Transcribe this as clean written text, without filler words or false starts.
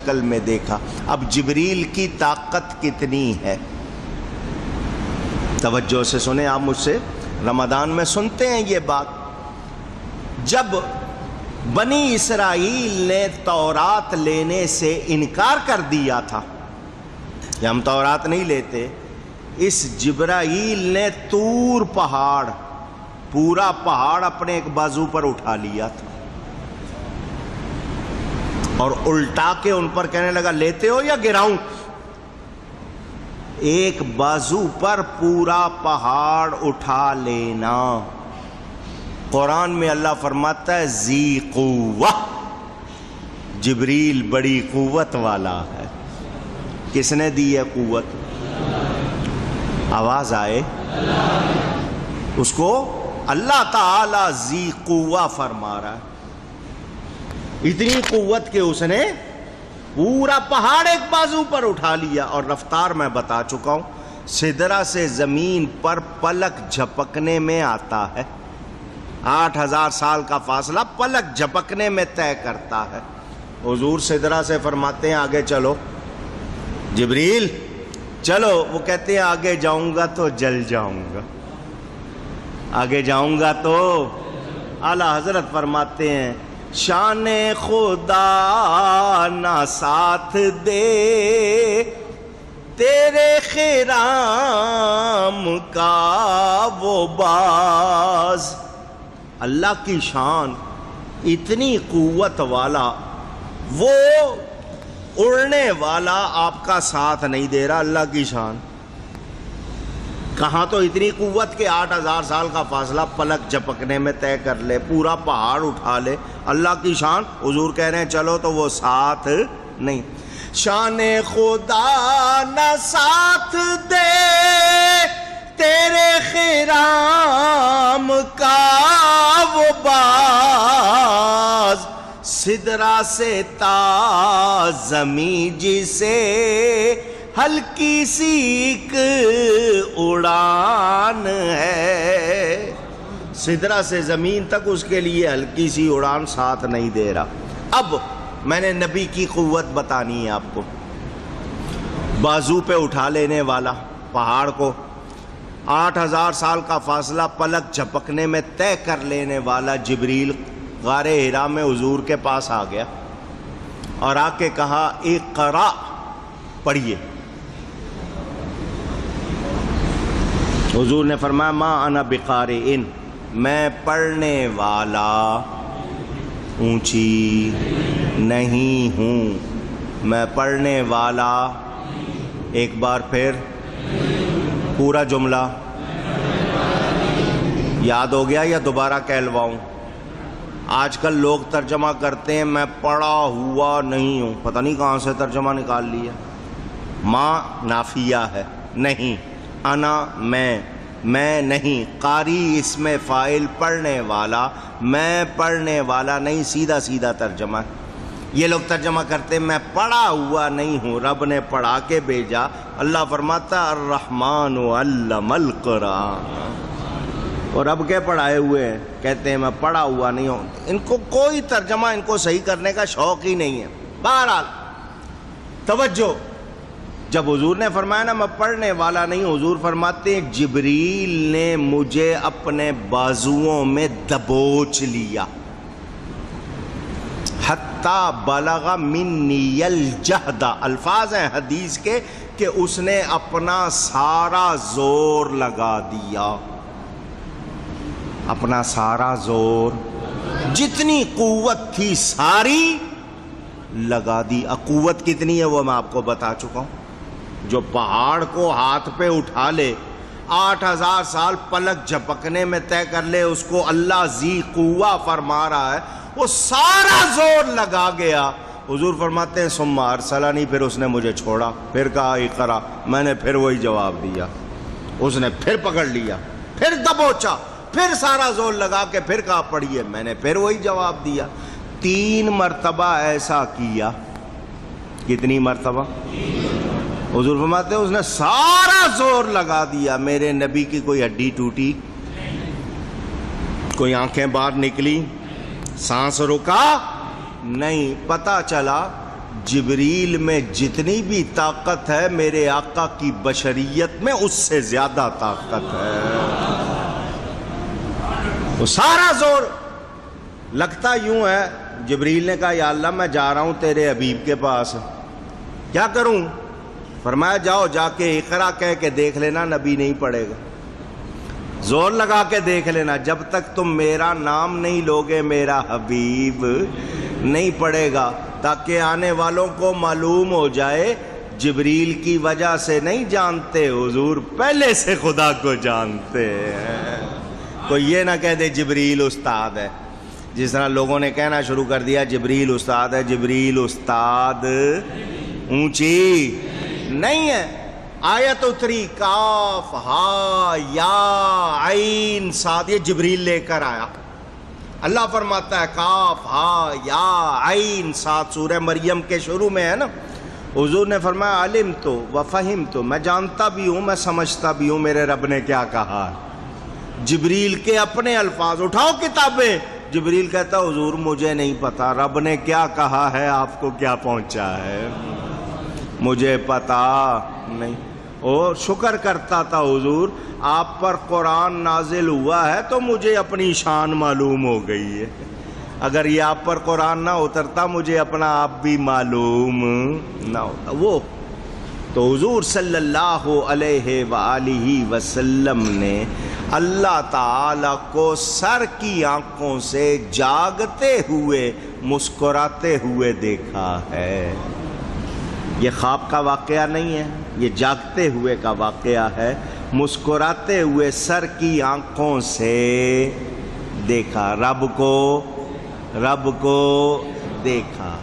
شکل میں دیکھا۔ اب جبریل کی طاقت کتنی ہے، توجہ سے سنیں آپ مجھ سے، رمضان میں سنتے ہیں یہ بات۔ جب بنی اسرائیل نے تورات لینے سے انکار کر دیا تھا کہ ہم تورات نہیں لیتے، اس جبرائیل نے طور پہاڑ، پورا پہاڑ اپنے ایک بازو پر اٹھا لیا تھا اور الٹا کے ان پر کہنے لگا لیتے ہو یا گراؤں؟ ایک بازو پر پورا پہاڑ اٹھا لینا۔ قرآن میں اللہ فرماتا ہے ذی قوہ، جبریل بڑی قوت والا ہے۔ کس نے دی ہے قوت؟ آواز آئے؟ اس کو اللہ تعالی ذی قوہ فرما رہا ہے۔ اتنی قوت کہ اس نے پورا پہاڑ ایک بازو پر اٹھا لیا، اور رفتار میں بتا چکا ہوں، سدرہ سے زمین پر پلک جھپکنے میں آتا ہے۔ 8000 سال کا فاصلہ پلک جھپکنے میں طے کرتا ہے۔ حضور سدرہ سے فرماتے ہیں آگے چلو، جبریل چلو، وہ کہتے ہیں آگے جاؤں گا تو جل جاؤں گا، آگے جاؤں گا تو۔ اعلیٰ حضرت فرماتے ہیں شان خدا نہ ساتھ دے تیرے خرام کا وہ باز۔ اللہ کی شان اتنی قوت والا، وہ اڑنے والا آپ کا ساتھ نہیں دے رہا۔ اللہ کی شان کہاں تو اتنی قوت کہ 8000 سال کا فاصلہ پلک جھپکنے میں طے کر لے، پورا پہاڑ اٹھا لے۔ اللہ کی شان، حضور کہہ رہے ہیں چلو تو وہ ساتھ نہیں۔ شان خدا نہ ساتھ دے تیرے خرام کا وہ باز، سدرہ سے تا زمین جسے ہلکی سی ایک اڑان ہے، سدرہ سے زمین تک اس کے لیے ہلکی سی اڑان ساتھ نہیں دے رہا۔ اب میں نے نبی کی قوت بتانی ہے آپ کو۔ بازو پہ اٹھا لینے والا پہاڑ کو، 8000 سال کا فاصلہ پلک جھپکنے میں طے کر لینے والا جبریل غار حرا میں حضور کے پاس آ گیا اور آ کے کہا اقرا، پڑھیے۔ حضور نے فرمایا ما انا بقارئ، میں پڑھنے والا اونچی نہیں ہوں، میں پڑھنے والا، ایک بار پھر پورا جملہ یاد ہو گیا یا دوبارہ کہلواؤں؟ آج کل لوگ ترجمہ کرتے ہیں میں پڑھا ہوا نہیں ہوں، پتہ نہیں کہاں سے ترجمہ نکال لیا۔ ما نافیہ ہے، نہیں، انا میں نہیں، قاری اسم فاعل پڑھنے والا، میں پڑھنے والا نہیں، سیدھا سیدھا ترجمہ ہے۔ یہ لوگ ترجمہ کرتے ہیں میں پڑھا ہوا نہیں ہوں، رب نے پڑھا کے بھیجا۔ اللہ فرماتا الرحمن علم القرآن، اور رب کے پڑھائے ہوئے ہیں، کہتے ہیں میں پڑھا ہوا نہیں ہوں۔ ان کو کوئی ترجمہ ان کو صحیح کرنے کا شوق ہی نہیں ہے۔ بہرحال توجہ، جب حضور نے فرمایا نا میں پڑھنے والا نہیں، حضور فرماتے ہیں جبریل نے مجھے اپنے بازوؤں میں دبوچ لیا، حتی بلغ منی الجہد، الفاظ ہیں حدیث کے کہ اس نے اپنا سارا زور لگا دیا، اپنا سارا زور، جتنی قوت تھی ساری لگا دی۔ قوت کتنی ہے وہ میں آپ کو بتا چکا ہوں۔ جو پہاڑ کو ہاتھ پہ اٹھا لے، 8000 سال پلک جھپکنے میں طے کر لے، اس کو اللہ ذی قوہ فرما رہا ہے، وہ سارا زور لگا گیا۔ حضور فرماتے ہیں ثم ارسلنی، پھر اس نے مجھے چھوڑا، پھر کہا اقرا، میں نے پھر وہی جواب دیا، اس نے پھر پکڑ لیا، پھر دبوچا، پھر سارا زور لگا کے پھر کہا پڑھیے، میں نے پھر وہی جواب دیا۔ 3 مرتبہ ایسا کیا۔ کتنی مرتبہ؟ حضور فرماتے ہیں اس نے سارا زور لگا دیا، میرے نبی کی کوئی ہڈی ٹوٹی، کوئی آنکھیں باہر نکلی، سانس رکا نہیں۔ پتہ چلا جبریل میں جتنی بھی طاقت ہے میرے آقا کی بشریت میں اس سے زیادہ طاقت ہے. وہ سارا زور لگتا یوں ہے. جبریل نے کہا یا اللہ میں جا رہا ہوں تیرے حبیب کے پاس, کیا کروں؟ فرمایا جاؤ جا کے اقرا کہہ کے دیکھ لینا, نبی نہیں پڑھے گا. زور لگا کے دیکھ لینا, جب تک تم میرا نام نہیں لوگے میرا حبیب نہیں پڑھے گا, تاکہ آنے والوں کو معلوم ہو جائے جبریل کی وجہ سے نہیں جانتے حضور, پہلے سے خدا کو جانتے ہیں. کوئی یہ نہ کہہ دے جبریل استاد ہے, جس طرح لوگوں نے کہنا شروع کر دیا جبریل استاد ہے. جبریل استاد اونچی نہیں ہے. آیت اتری کاف ہا یا عین صاد, یہ جبریل لے کر آیا. اللہ فرماتا ہے کاف ہا یا عین صاد, سورہ مریم کے شروع میں ہے نا. حضور نے فرمایا علم تو و فہم تو, میں جانتا بھی ہوں میں سمجھتا بھی ہوں میرے رب نے کیا کہا. جبریل کے اپنے الفاظ, اٹھاؤ کتابیں. جبریل کہتا حضور مجھے نہیں پتا رب نے کیا کہا ہے, آپ کو کیا پہنچا ہے, مجھے پتا نہیں. اور شکر کرتا تھا حضور آپ پر قرآن نازل ہوا ہے تو مجھے اپنی شان معلوم ہو گئی ہے, اگر یہ آپ پر قرآن نہ اترتا مجھے اپنا آپ بھی معلوم نہ ہوتا. وہ تو حضور صلی اللہ علیہ وآلہ وسلم نے اللہ تعالی کو سر کی آنکھوں سے جاگتے ہوئے مسکراتے ہوئے دیکھا ہے. یہ خواب کا واقعہ نہیں ہے, یہ جاگتے ہوئے کا واقعہ ہے. مسکراتے ہوئے سر کی آنکھوں سے دیکھا, رب کو دیکھا.